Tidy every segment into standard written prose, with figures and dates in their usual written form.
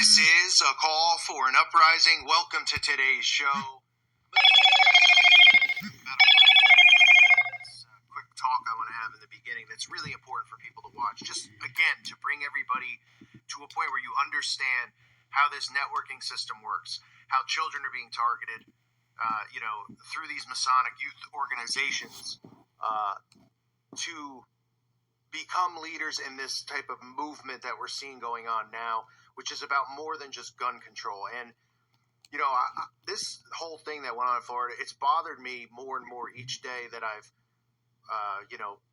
This is a call for an uprising. Welcome to today's show. Quick talk I want to have in the beginning that's really important for people to watch. Just, again, to bring everybody to a point where you understand how this networking system works, how children are being targeted, through these Masonic youth organizations to become leaders in this type of movement that we're seeing going on now, which is about more than just gun control. And, this whole thing that went on in Florida, it's bothered me more and more each day that I've,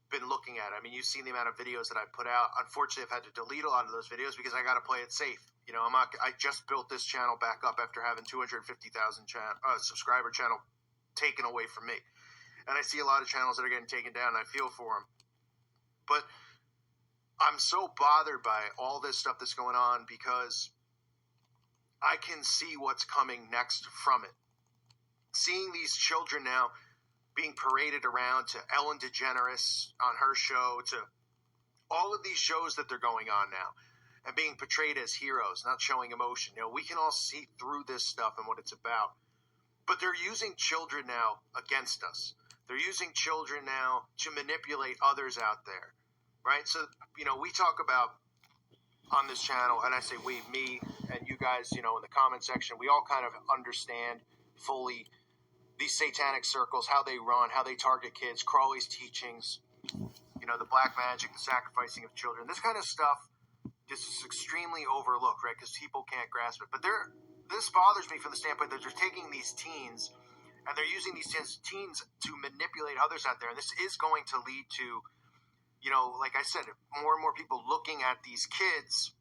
been looking at. I mean, you've seen the amount of videos that I've put out. Unfortunately, I've had to delete a lot of those videos because I got to play it safe. I just built this channel back up after having 250,000 subscriber channel taken away from me. And I see a lot of channels that are getting taken down, and I feel for them. But I'm so bothered by all this stuff that's going on because I can see what's coming next from it. Seeing these children now being paraded around to Ellen DeGeneres on her show, to all of these shows that they're going on now and being portrayed as heroes, not showing emotion. We can all see through this stuff and what it's about. But they're using children now against us. They're using children now to manipulate others out there, right? So, we talk about on this channel, and I say we, me, and you guys, in the comment section, we all kind of understand fully these satanic circles, how they run, how they target kids, Crowley's teachings, the black magic, the sacrificing of children. This kind of stuff is extremely overlooked, right? Because people can't grasp it. But this bothers me from the standpoint that they're taking these teens and they're using these teens to manipulate others out there. And this is going to lead to, like I said, more and more people looking at these kids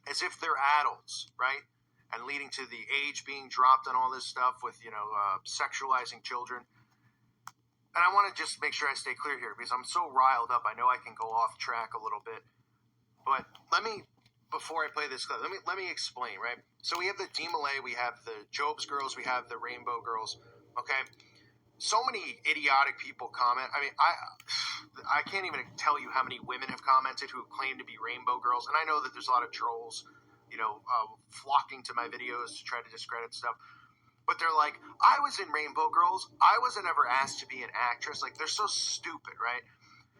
as if they're adults, right? And leading to the age being dropped on all this stuff with, sexualizing children. And I want to just make sure I stay clear here because I'm so riled up. I know I can go off track a little bit. But before I play this clip, let me explain, right? So we have the D-Malay, we have the Job's girls, we have the Rainbow girls, okay? So many idiotic people comment. I mean, I can't even tell you how many women have commented who claim to be Rainbow girls. And I know that there's a lot of trolls, flocking to my videos to try to discredit stuff. But they're like, I was in Rainbow Girls. I wasn't ever asked to be an actress. Like, they're so stupid, right?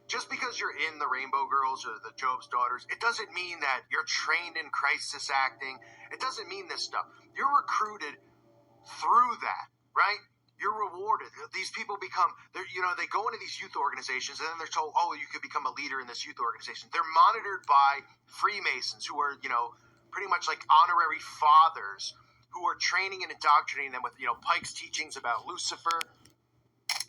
Just because you're in the Rainbow Girls or the Job's Daughters, it doesn't mean that you're trained in crisis acting. It doesn't mean this stuff. You're recruited through that, right? You're rewarded. These people they go into these youth organizations and then they're told, oh, you could become a leader in this youth organization. They're monitored by Freemasons who are, pretty much like honorary fathers who are training and indoctrinating them with, Pike's teachings about Lucifer,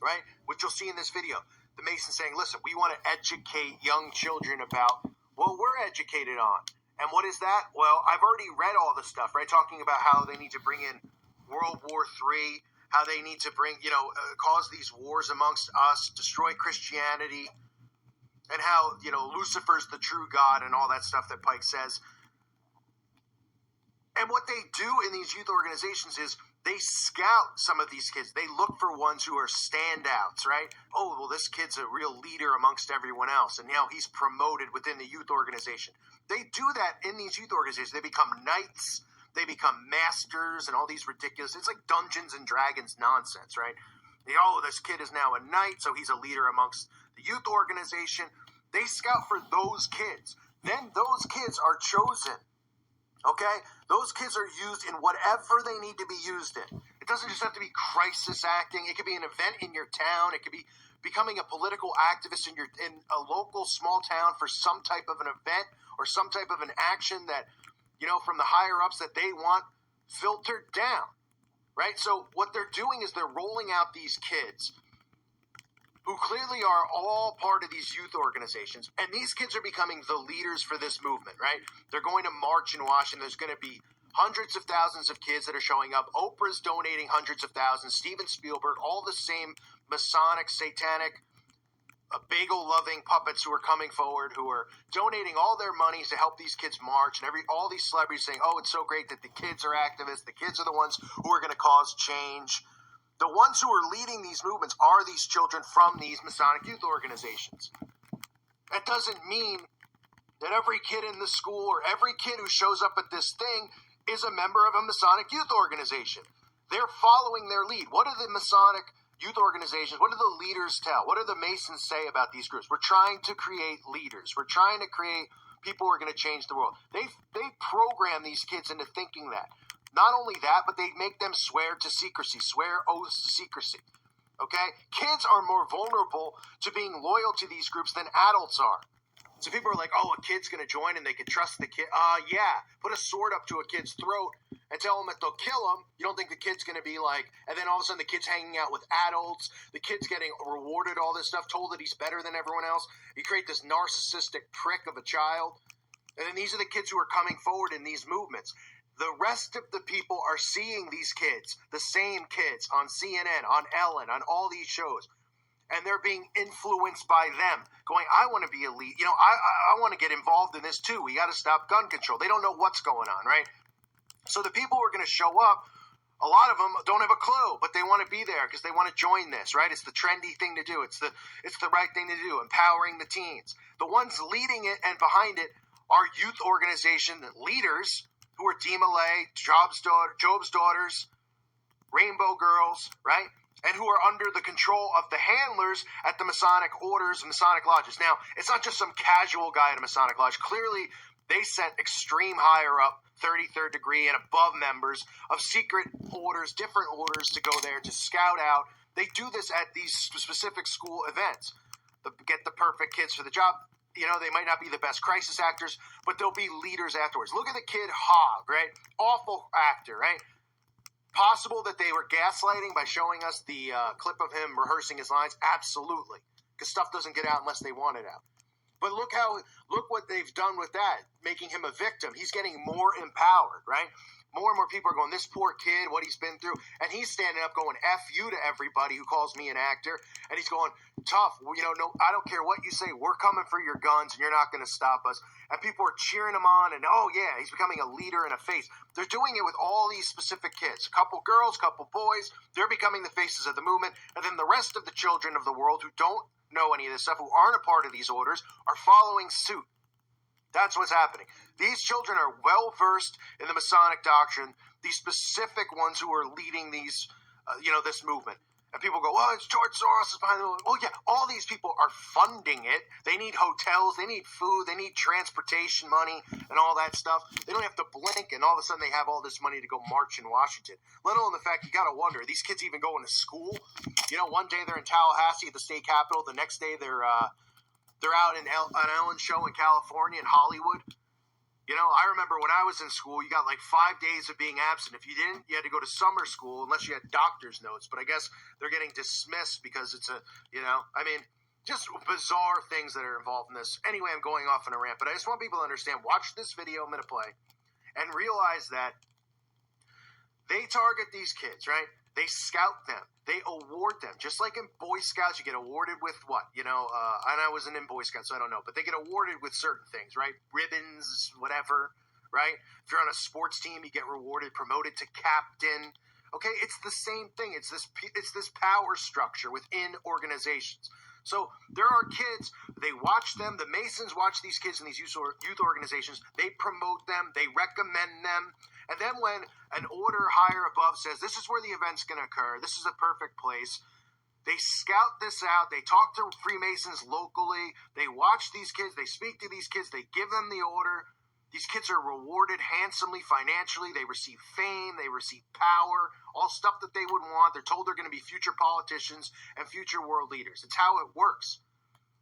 right? Which you'll see in this video. The Masons saying, listen, we want to educate young children about what we're educated on. And what is that? Well, I've already read all the stuff, right? Talking about how they need to bring in World War III, how they need to bring, cause these wars amongst us, destroy Christianity, and how, Lucifer's the true God and all that stuff that Pike says. And what they do in these youth organizations is they scout some of these kids. They look for ones who are standouts, right? Oh, well, this kid's a real leader amongst everyone else, and now he's promoted within the youth organization. They do that in these youth organizations. They become knights. They become masters and all these ridiculous, it's like Dungeons and Dragons nonsense, right? This kid is now a knight, so he's a leader amongst the youth organization. They scout for those kids. Then those kids are chosen. Okay? Those kids are used in whatever they need to be used in. It doesn't just have to be crisis acting. It could be an event in your town. It could be becoming a political activist in a local small town for some type of an event or some type of an action that, from the higher ups that they want filtered down, right? So what they're doing is they're rolling out these kids who clearly are all part of these youth organizations. And these kids are becoming the leaders for this movement, right? They're going to march in Washington. There's going to be hundreds of thousands of kids that are showing up. Oprah's donating hundreds of thousands. Steven Spielberg, all the same Masonic, satanic, bagel-loving puppets who are coming forward, who are donating all their monies to help these kids march. And all these celebrities saying, oh, it's so great that the kids are activists. The kids are the ones who are going to cause change. The ones who are leading these movements are these children from these Masonic youth organizations. That doesn't mean that every kid in the school or every kid who shows up at this thing is a member of a Masonic youth organization. They're following their lead. What do the Masonic youth organizations, what do the leaders tell? What do the Masons say about these groups? We're trying to create leaders. We're trying to create people who are going to change the world. They program these kids into thinking that. Not only that, but they make them swear to secrecy, swear oaths to secrecy. Okay? Kids are more vulnerable to being loyal to these groups than adults are. So people are like, oh, a kid's going to join and they can trust the kid. Yeah. Put a sword up to a kid's throat and tell them that they'll kill him. You don't think the kid's going to be like, and then all of a sudden the kid's hanging out with adults. The kid's getting rewarded all this stuff, told that he's better than everyone else. You create this narcissistic prick of a child. And then these are the kids who are coming forward in these movements. The rest of the people are seeing these kids, the same kids, on CNN, on Ellen, on all these shows. And they're being influenced by them, going, I want to be a lead. I want to get involved in this too. We got to stop gun control. They don't know what's going on, right? So the people who are going to show up, a lot of them don't have a clue, but they want to be there because they want to join this, right? It's the trendy thing to do. It's the right thing to do, empowering the teens. The ones leading it and behind it are youth organization leaders who are Dima Lay, Job's Daughters, Rainbow Girls, right? And who are under the control of the handlers at the Masonic orders and Masonic lodges. Now, it's not just some casual guy at a Masonic lodge. Clearly, they sent extreme higher up, 33rd degree and above members of secret orders, different orders to go there to scout out. They do this at these specific school events. Get the perfect kids for the job. They might not be the best crisis actors, but they'll be leaders afterwards. Look at the kid Hogg, right? Awful actor, right? Possible that they were gaslighting by showing us the clip of him rehearsing his lines? Absolutely. Because stuff doesn't get out unless they want it out. But look what they've done with that, making him a victim. He's getting more empowered, right? More and more people are going, this poor kid, what he's been through. And he's standing up going, F you to everybody who calls me an actor. And he's going, tough, no, I don't care what you say. We're coming for your guns and you're not going to stop us. And people are cheering him on and, oh, yeah, he's becoming a leader and a face. They're doing it with all these specific kids. A couple girls, couple boys. They're becoming the faces of the movement. And then the rest of the children of the world who don't know any of this stuff, who aren't a part of these orders, are following suit. That's what's happening. These children are well-versed in the Masonic doctrine, these specific ones who are leading these, this movement. And people go, oh, it's George Soros is behind the movement. Well, yeah, all these people are funding it. They need hotels, they need food, they need transportation money and all that stuff. They don't have to blink, and all of a sudden they have all this money to go march in Washington. Let alone the fact you got to wonder, are these kids even going to school? One day they're in Tallahassee at the state capitol. The next day they're out on Ellen's show in California, in Hollywood. I remember when I was in school, you got like 5 days of being absent. If you didn't, you had to go to summer school unless you had doctor's notes. But I guess they're getting dismissed because it's just bizarre things that are involved in this. Anyway, I'm going off on a rant, but I just want people to understand, watch this video I'm going to play and realize that they target these kids, right? They scout them. They award them. Just like in Boy Scouts, you get awarded with what? And I wasn't in Boy Scouts, so I don't know. But they get awarded with certain things, right? Ribbons, whatever, right? If you're on a sports team, you get rewarded, promoted to captain. Okay, it's the same thing. It's this power structure within organizations. So there are kids, they watch them, the Masons watch these kids in these youth organizations, they promote them, they recommend them, and then when an order higher above says, this is where the event's going to occur, this is a perfect place, they scout this out, they talk to Freemasons locally, they watch these kids, they speak to these kids, they give them the order. These kids are rewarded handsomely financially. They receive fame. They receive power, all stuff that they would want. They're told they're going to be future politicians and future world leaders. It's how it works,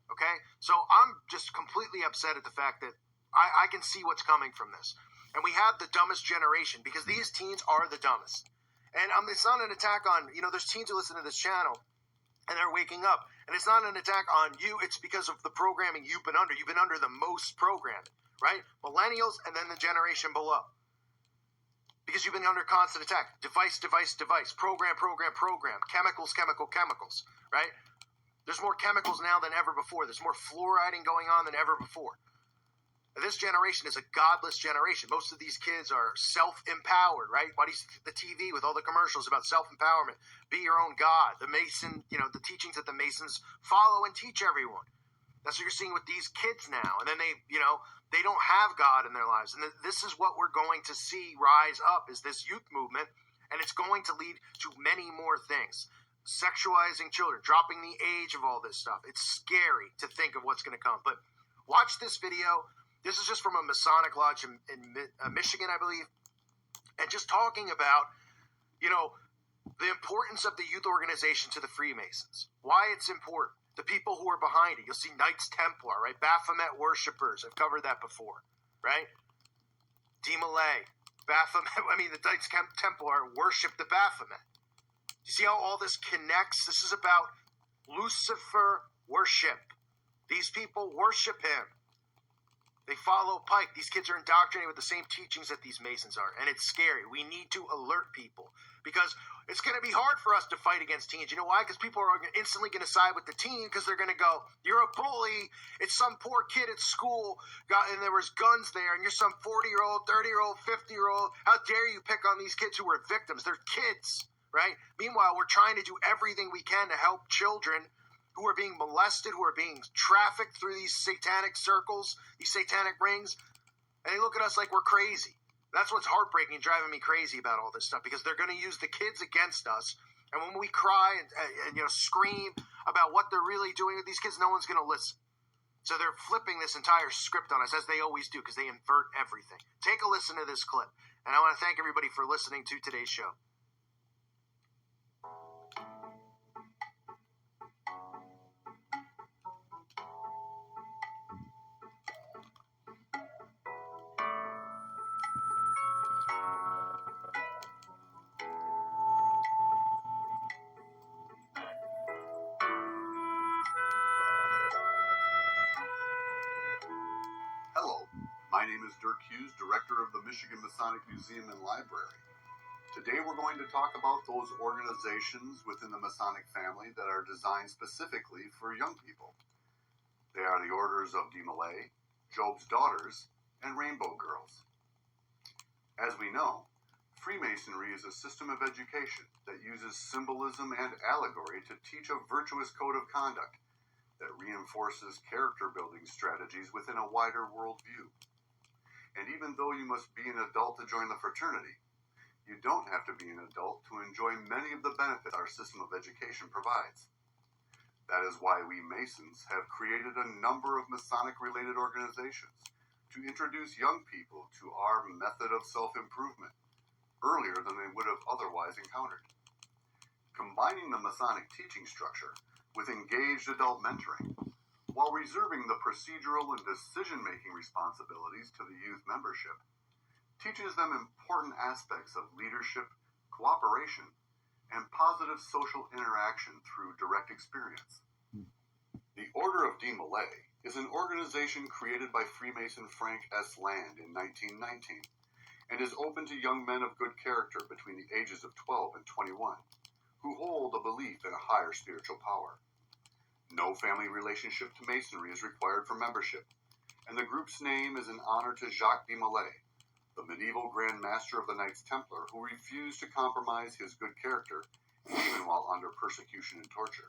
okay? So I'm just completely upset at the fact that I can see what's coming from this. And we have the dumbest generation because these teens are the dumbest. And it's not an attack on, there's teens who listen to this channel and they're waking up. And it's not an attack on you. It's because of the programming you've been under. You've been under the most programming. Right? Millennials and then the generation below. Because you've been under constant attack. Device. Program. Chemicals. Right? There's more chemicals now than ever before. There's more fluoriding going on than ever before. And this generation is a godless generation. Most of these kids are self-empowered, right? Why do you see the TV with all the commercials about self-empowerment? Be your own God. The Mason, the teachings that the Masons follow and teach everyone. That's what you're seeing with these kids now. And then they, They don't have God in their lives. And this is what we're going to see rise up, is this youth movement. And it's going to lead to many more things. Sexualizing children, dropping the age of all this stuff. It's scary to think of what's going to come. But watch this video. This is just from a Masonic lodge in Michigan, I believe. And just talking about, the importance of the youth organization to the Freemasons. Why it's important. The people who are behind it. You'll see Knights Templar, right? Baphomet worshippers. I've covered that before, right? De Malay, Baphomet. The Knights Templar worship the Baphomet. You see how all this connects? This is about Lucifer worship. These people worship him. They follow Pike. These kids are indoctrinated with the same teachings that these Masons are. And it's scary. We need to alert people because it's going to be hard for us to fight against teens. You know why? Because people are instantly going to side with the teen because they're going to go, you're a bully. It's some poor kid at school and there was guns there. And you're some 40-year-old, 30-year-old, 50-year-old. How dare you pick on these kids who were victims? They're kids, right? Meanwhile, we're trying to do everything we can to help children who are being molested, who are being trafficked through these satanic circles, these satanic rings, and they look at us like we're crazy. That's what's heartbreaking and driving me crazy about all this stuff, because they're going to use the kids against us, and when we cry and scream about what they're really doing with these kids, no one's going to listen. So they're flipping this entire script on us, as they always do, because they invert everything. Take a listen to this clip, and I want to thank everybody for listening to today's show. Hello, my name is Dirk Hughes, Director of the Michigan Masonic Museum and Library. Today we're going to talk about those organizations within the Masonic family that are designed specifically for young people. They are the Orders of De Malay, Job's Daughters, and Rainbow Girls. As we know, Freemasonry is a system of education that uses symbolism and allegory to teach a virtuous code of conduct that reinforces character-building strategies within a wider worldview. And even though you must be an adult to join the fraternity, you don't have to be an adult to enjoy many of the benefits our system of education provides. That is why we Masons have created a number of Masonic-related organizations to introduce young people to our method of self-improvement earlier than they would have otherwise encountered. Combining the Masonic teaching structure with engaged adult mentoring, while reserving the procedural and decision-making responsibilities to the youth membership, teaches them important aspects of leadership, cooperation, and positive social interaction through direct experience. The Order of De Malay is an organization created by Freemason Frank S. Land in 1919 and is open to young men of good character between the ages of 12 and 21 who hold a belief in a higher spiritual power. No family relationship to Masonry is required for membership, and the group's name is in honor to Jacques de Malay, the medieval Grand Master of the Knights Templar who refused to compromise his good character even while under persecution and torture.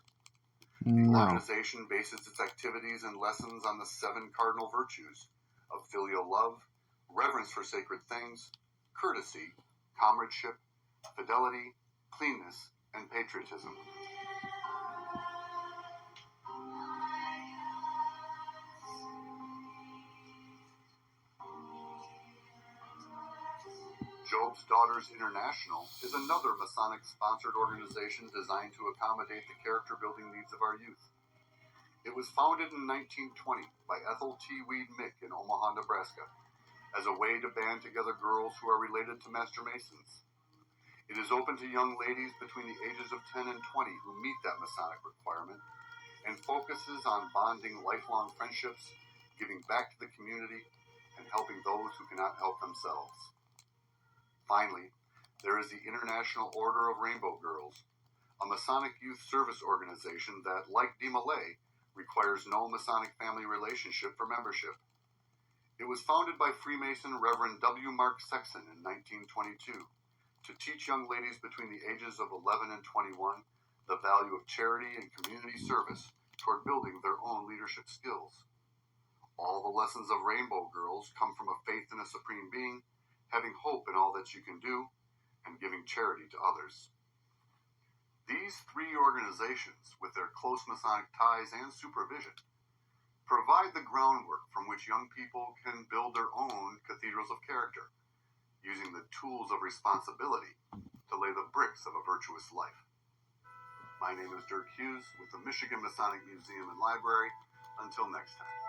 The organization bases its activities and lessons on the 7 cardinal virtues of filial love, reverence for sacred things, courtesy, comradeship, fidelity, cleanness, and patriotism. Job's Daughters International is another Masonic-sponsored organization designed to accommodate the character-building needs of our youth. It was founded in 1920 by Ethel T. Weed Mick in Omaha, Nebraska, as a way to band together girls who are related to Master Masons. It is open to young ladies between the ages of 10 and 20 who meet that Masonic requirement, and focuses on bonding lifelong friendships, giving back to the community, and helping those who cannot help themselves. Finally, there is the International Order of Rainbow Girls, a Masonic youth service organization that, like De Malay, requires no Masonic family relationship for membership. It was founded by Freemason Reverend W. Mark Sexton in 1922 to teach young ladies between the ages of 11 and 21 the value of charity and community service toward building their own leadership skills. All the lessons of Rainbow Girls come from a faith in a supreme being, having hope in all that you can do, and giving charity to others. These three organizations, with their close Masonic ties and supervision, provide the groundwork from which young people can build their own cathedrals of character, using the tools of responsibility to lay the bricks of a virtuous life. My name is Dirk Hughes with the Michigan Masonic Museum and Library. Until next time.